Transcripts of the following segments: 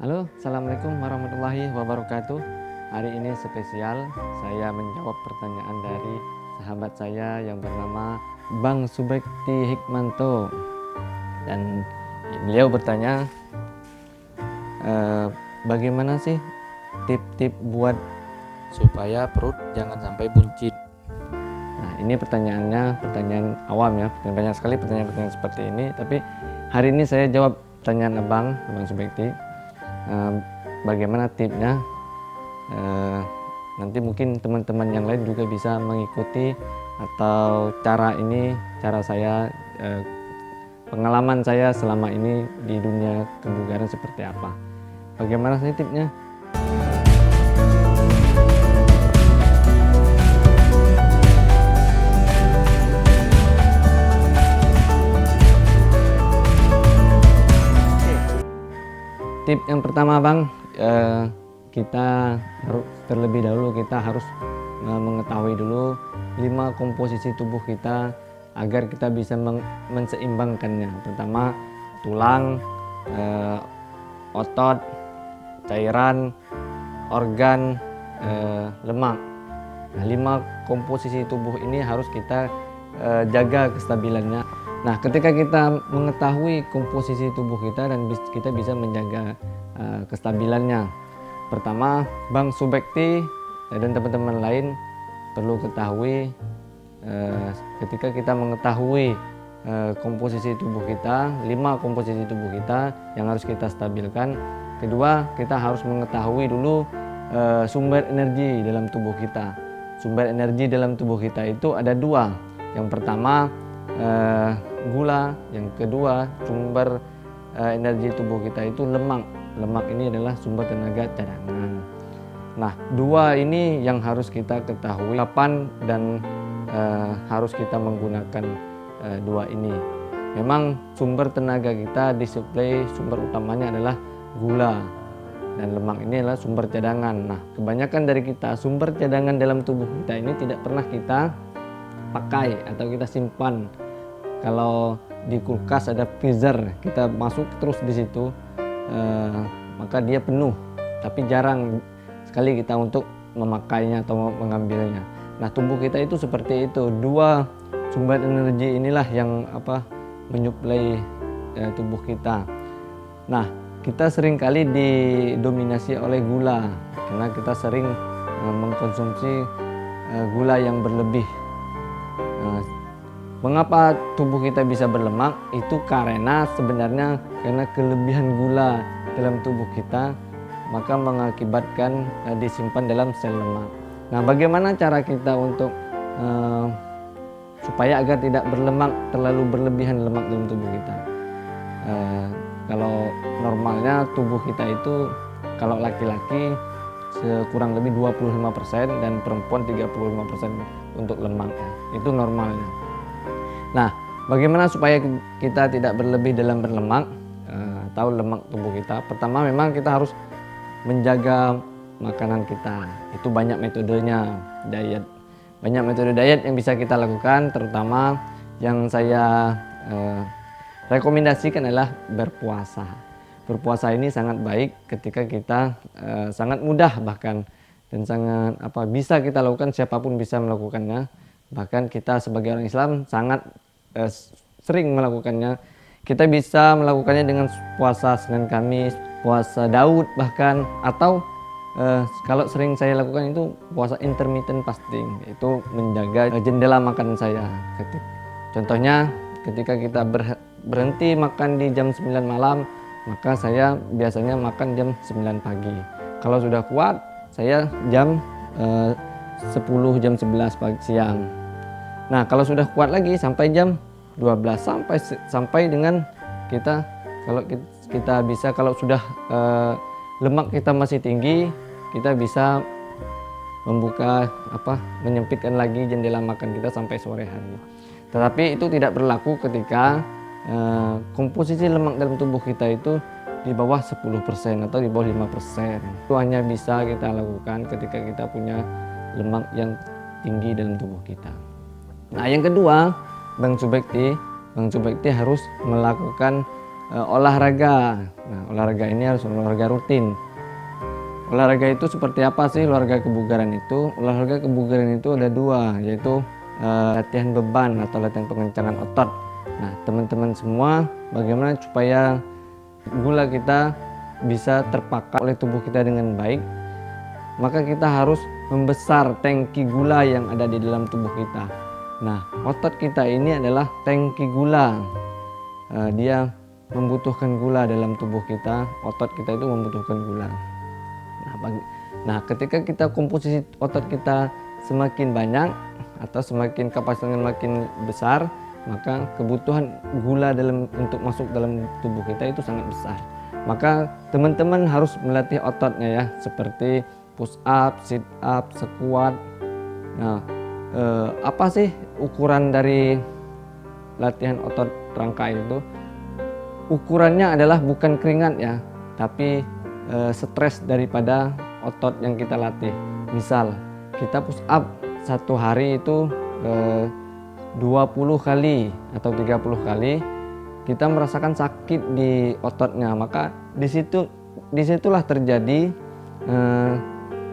Halo, Assalamualaikum warahmatullahi wabarakatuh. Hari ini spesial, saya menjawab pertanyaan dari sahabat saya yang bernama Bang Subekti Hikmanto. Dan beliau bertanya, bagaimana sih tip-tip buat supaya perut jangan sampai buncit. Nah, ini pertanyaan awam ya, banyak sekali pertanyaan-pertanyaan seperti ini. Tapi hari ini saya jawab pertanyaan Abang Subekti. Bagaimana tipsnya? Nanti mungkin teman-teman yang lain juga bisa mengikuti atau cara saya, pengalaman saya selama ini di dunia kebugaran seperti apa. Bagaimana sih tipsnya? Tip yang pertama Bang, kita terlebih dahulu kita harus mengetahui dulu 5 komposisi tubuh kita agar kita bisa menseimbangkannya. Pertama, tulang, otot, cairan, organ, lemak. Nah, 5 komposisi tubuh ini harus kita jaga kestabilannya. Nah, ketika kita mengetahui komposisi tubuh kita dan kita bisa menjaga kestabilannya. Pertama, Bang Subekti dan teman-teman lain perlu ketahui ketika kita mengetahui komposisi tubuh kita, 5 komposisi tubuh kita yang harus kita stabilkan. Kedua, kita harus mengetahui dulu sumber energi dalam tubuh kita. Sumber energi dalam tubuh kita itu ada 2. Yang pertama gula, yang kedua sumber energi tubuh kita itu lemak. Lemak ini adalah sumber tenaga cadangan. Nah, 2 ini yang harus kita ketahui kapan dan harus kita menggunakan 2 ini. Memang sumber tenaga kita disuplai, sumber utamanya adalah gula, dan lemak ini adalah sumber cadangan. Nah, kebanyakan dari kita sumber cadangan dalam tubuh kita ini tidak pernah kita pakai atau kita simpan. Kalau di kulkas ada freezer, kita masuk terus di situ, maka dia penuh. Tapi jarang sekali kita untuk memakainya atau mengambilnya. Nah, tubuh kita itu seperti itu. 2 sumber energi inilah yang menyuplai tubuh kita. Nah, kita seringkali didominasi oleh gula karena kita sering mengkonsumsi gula yang berlebih. Mengapa tubuh kita bisa berlemak? Itu karena sebenarnya karena kelebihan gula dalam tubuh kita, maka mengakibatkan disimpan dalam sel lemak. Nah, bagaimana cara kita untuk supaya agar tidak terlalu berlebihan lemak dalam tubuh kita? Kalau normalnya tubuh kita itu, kalau laki-laki kurang lebih 25% dan perempuan 35% untuk lemaknya. Itu normalnya. Nah, bagaimana supaya kita tidak berlebih dalam berlemak atau lemak tubuh kita? Pertama, memang kita harus menjaga makanan kita. Itu banyak metodenya, diet. Banyak metode diet yang bisa kita lakukan, terutama yang saya rekomendasikan adalah berpuasa. Berpuasa ini sangat baik ketika kita sangat mudah bahkan, dan sangat bisa kita lakukan, siapapun bisa melakukannya. Bahkan kita sebagai orang Islam sangat sering melakukannya. Kita bisa melakukannya dengan puasa Senin Kamis, puasa Daud bahkan, atau kalau sering saya lakukan itu puasa intermittent fasting, itu menjaga jendela makan saya. Contohnya ketika kita berhenti makan di jam 9 malam, maka saya biasanya makan jam 9 pagi. Kalau sudah kuat, saya jam 10, jam 11 pagi siang. Nah, kalau sudah kuat lagi sampai jam 12 sampai dengan kita bisa, kalau sudah lemak kita masih tinggi, kita bisa menyempitkan lagi jendela makan kita sampai sore hari. Tetapi itu tidak berlaku ketika komposisi lemak dalam tubuh kita itu di bawah 10% atau di bawah 5%. Itu hanya bisa kita lakukan ketika kita punya lemak yang tinggi dalam tubuh kita. Nah, yang kedua, Bang Subekti harus melakukan olahraga. Nah, olahraga ini harus olahraga rutin. Olahraga itu seperti apa sih olahraga kebugaran itu? Olahraga kebugaran itu ada dua, yaitu latihan beban atau latihan pengencangan otot. Nah, teman-teman semua, bagaimana supaya gula kita bisa terpakai oleh tubuh kita dengan baik? Maka kita harus membesar tangki gula yang ada di dalam tubuh kita. Nah, otot kita ini adalah tangki gula. Dia membutuhkan gula dalam tubuh kita. Otot kita itu membutuhkan gula. Nah, ketika kita komposisi otot kita semakin banyak atau semakin kapasitasnya makin besar, maka kebutuhan gula untuk masuk dalam tubuh kita itu sangat besar. Maka teman-teman harus melatih ototnya ya, seperti push up, sit up, squat. Nah, apa sih ukuran dari latihan otot rangka itu? Ukurannya adalah bukan keringat ya, tapi stres daripada otot yang kita latih. Misal kita push up satu hari itu 20 kali atau 30 kali, kita merasakan sakit di ototnya, maka disitulah terjadi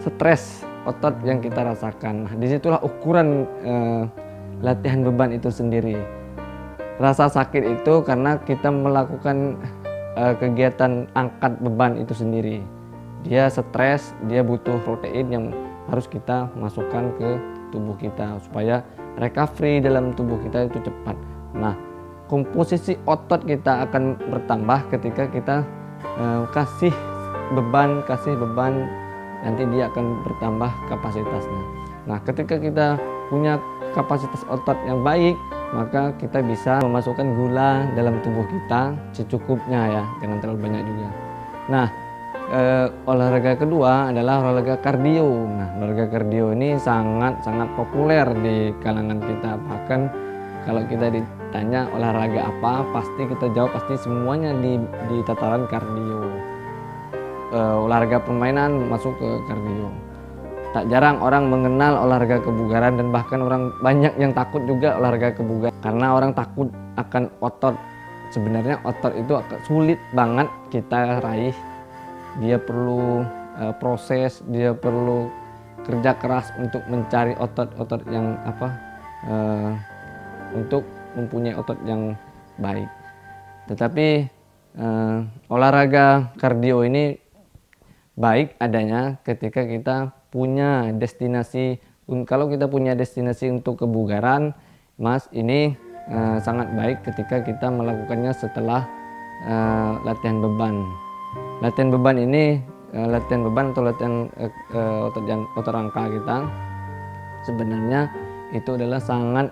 stres otot yang kita rasakan. Nah, disitulah ukuran latihan beban itu sendiri. Rasa sakit itu karena kita melakukan kegiatan angkat beban itu sendiri. Dia stres, dia butuh protein yang harus kita masukkan ke tubuh kita supaya recovery dalam tubuh kita itu cepat. Nah, komposisi otot kita akan bertambah ketika kita kasih beban, nanti dia akan bertambah kapasitasnya. Nah, ketika kita punya kapasitas otot yang baik, maka kita bisa memasukkan gula dalam tubuh kita secukupnya ya, jangan terlalu banyak juga. Nah, olahraga kedua adalah olahraga kardio. Nah, olahraga kardio ini sangat populer di kalangan kita. Bahkan kalau kita ditanya olahraga apa, pasti kita jawab pasti semuanya di tataran kardio. Olahraga permainan masuk ke kardio. Tak jarang orang mengenal olahraga kebugaran dan bahkan orang banyak yang takut juga olahraga kebugaran karena orang takut akan otot. Sebenarnya otot itu sulit banget kita raih. Dia perlu proses, dia perlu kerja keras untuk mencari otot-otot yang untuk mempunyai otot yang baik. Tetapi olahraga kardio ini baik adanya ketika kita punya destinasi. Kalau kita punya destinasi untuk kebugaran, Mas, ini sangat baik ketika kita melakukannya setelah latihan beban. Latihan beban ini, latihan beban atau latihan otot rangka kita sebenarnya itu adalah sangat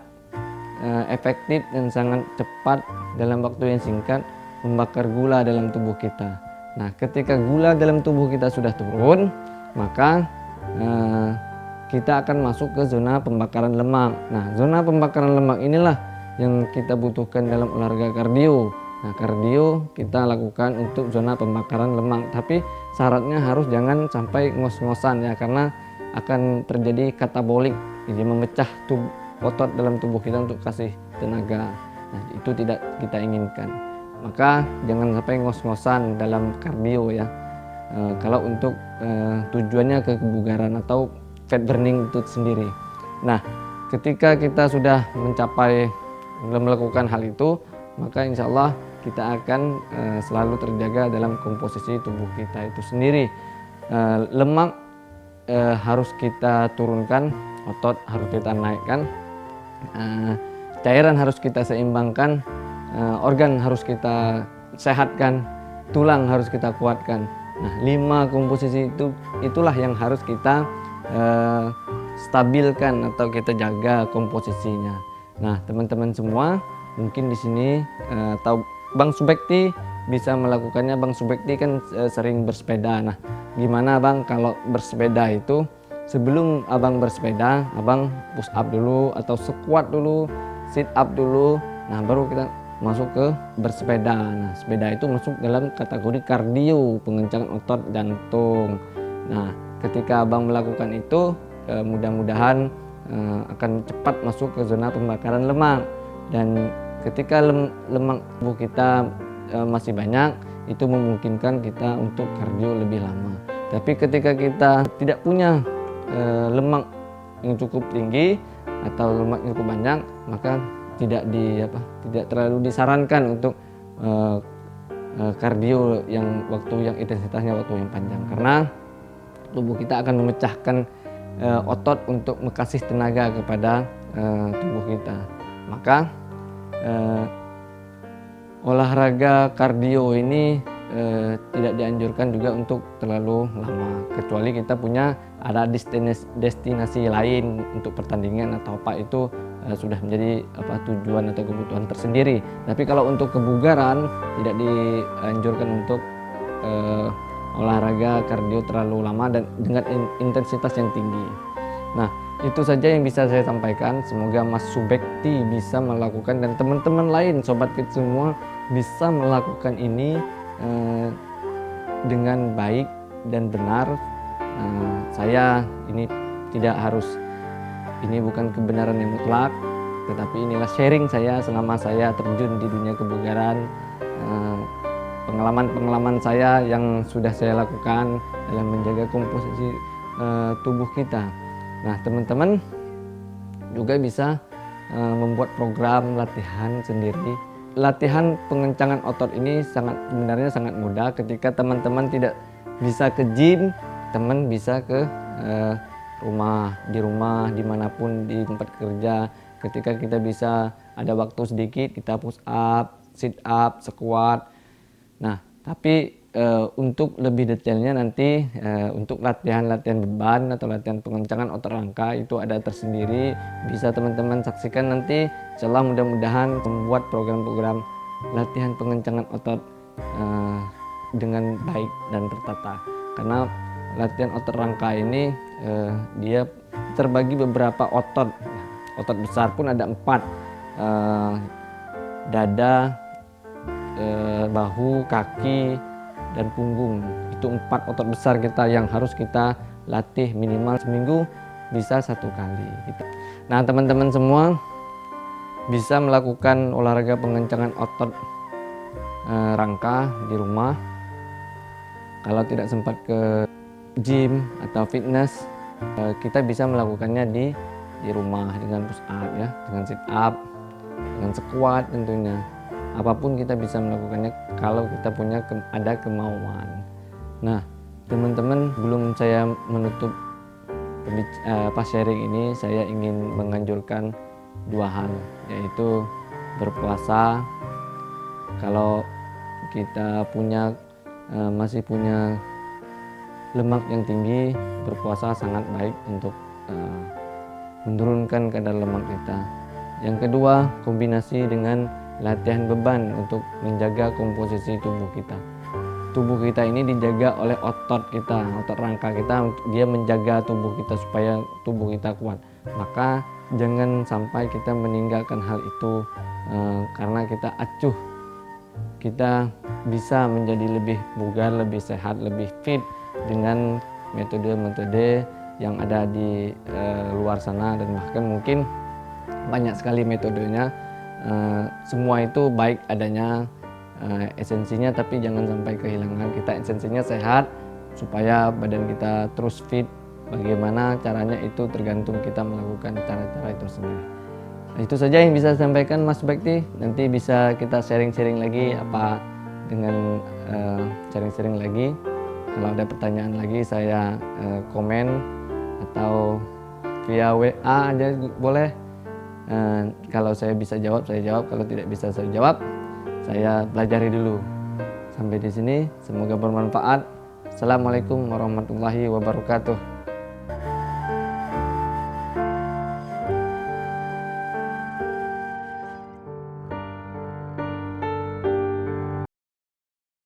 efektif dan sangat cepat dalam waktu yang singkat membakar gula dalam tubuh kita. Nah, ketika gula dalam tubuh kita sudah turun, maka kita akan masuk ke zona pembakaran lemak. Nah, zona pembakaran lemak inilah yang kita butuhkan dalam olahraga kardio. Nah, kardio kita lakukan untuk zona pembakaran lemak, tapi syaratnya harus jangan sampai ngos-ngosan ya, karena akan terjadi katabolik, jadi memecah otot dalam tubuh kita untuk kasih tenaga. Nah, itu tidak kita inginkan. Maka jangan sampai ngos-ngosan dalam kardio ya. Kalau untuk tujuannya ke kebugaran atau fat burning itu sendiri. Nah, ketika kita sudah melakukan hal itu, maka insya Allah kita akan selalu terjaga dalam komposisi tubuh kita itu sendiri. Lemak harus kita turunkan, otot harus kita naikkan, cairan harus kita seimbangkan, organ harus kita sehatkan, tulang harus kita kuatkan. Nah, 5 komposisi itulah yang harus kita stabilkan atau kita jaga komposisinya. Nah, teman-teman semua mungkin di sini tahu Bang Subekti bisa melakukannya. Bang Subekti kan sering bersepeda. Nah, gimana Bang kalau bersepeda itu sebelum Abang bersepeda, Abang push up dulu atau squat dulu, sit up dulu. Nah, baru kita masuk ke bersepeda. Nah, sepeda itu masuk dalam kategori kardio, pengencangan otot jantung. Nah, ketika Abang melakukan itu, mudah-mudahan akan cepat masuk ke zona pembakaran lemak. Dan ketika lemak tubuh kita masih banyak, itu memungkinkan kita untuk kardio lebih lama. Tapi ketika kita tidak punya lemak yang cukup tinggi atau lemak yang cukup banyak, maka tidak terlalu disarankan untuk kardio yang intensitasnya waktu yang panjang, karena tubuh kita akan memecahkan otot untuk mengasih tenaga kepada tubuh kita. Maka olahraga kardio ini tidak dianjurkan juga untuk terlalu lama, kecuali kita ada destinasi lain untuk pertandingan atau apa, itu sudah menjadi tujuan atau kebutuhan tersendiri. Tapi kalau untuk kebugaran tidak dianjurkan untuk olahraga kardio terlalu lama dan dengan intensitas yang tinggi. Nah, itu saja yang bisa saya sampaikan. Semoga Mas Subekti bisa melakukan dan teman-teman lain, sobat fit semua, bisa melakukan ini dengan baik dan benar. Saya ini ini bukan kebenaran yang mutlak, tetapi inilah sharing saya selama saya terjun di dunia kebugaran, pengalaman saya yang sudah saya lakukan dalam menjaga komposisi tubuh kita. Nah, teman-teman juga bisa membuat program latihan sendiri. Latihan pengencangan otot ini sebenarnya sangat mudah. Ketika teman-teman tidak bisa ke gym, teman bisa ke di rumah, dimanapun, di tempat kerja. Ketika kita bisa ada waktu sedikit, kita push up, sit up, squat. Nah, tapi untuk lebih detailnya nanti untuk latihan beban atau latihan pengencangan otot rangka itu ada tersendiri, bisa teman-teman saksikan nanti. Insyaallah mudah-mudahan membuat program-program latihan pengencangan otot dengan baik dan tertata, karena latihan otot rangka ini dia terbagi beberapa otot. Otot besar pun ada 4, dada, bahu, kaki, dan punggung. Itu 4 otot besar kita yang harus kita latih minimal seminggu bisa 1 kali gitu. Nah, teman-teman semua bisa melakukan olahraga pengencangan otot rangka di rumah. Kalau tidak sempat ke gym atau fitness, kita bisa melakukannya di rumah dengan push up ya, dengan sit up, dengan squat tentunya. Apapun kita bisa melakukannya kalau kita ada kemauan. Nah, teman-teman, belum saya menutup sharing ini, saya ingin menganjurkan 2 hal, yaitu berpuasa. Kalau kita masih punya lemak yang tinggi, berpuasa sangat baik untuk menurunkan kadar lemak kita. Yang kedua, kombinasi dengan latihan beban untuk menjaga komposisi tubuh kita. Tubuh kita ini dijaga oleh otot kita, otot rangka kita, dia menjaga tubuh kita supaya tubuh kita kuat. Maka jangan sampai kita meninggalkan hal itu karena kita acuh. Kita bisa menjadi lebih bugar, lebih sehat, lebih fit dengan metode-metode yang ada di luar sana, dan bahkan mungkin banyak sekali metodenya. Semua itu baik adanya esensinya, tapi jangan sampai kehilangan. Kita esensinya sehat supaya badan kita terus fit. Bagaimana caranya itu tergantung kita melakukan cara-cara itu sendiri. Itu saja yang bisa saya sampaikan, Mas Bekti. Nanti bisa kita sharing-sharing lagi sharing-sharing lagi. Kalau ada pertanyaan lagi saya komen atau via WA aja boleh. Kalau saya bisa jawab, saya jawab. Kalau tidak bisa saya jawab, saya pelajari dulu. Sampai di sini, semoga bermanfaat. Assalamualaikum warahmatullahi wabarakatuh.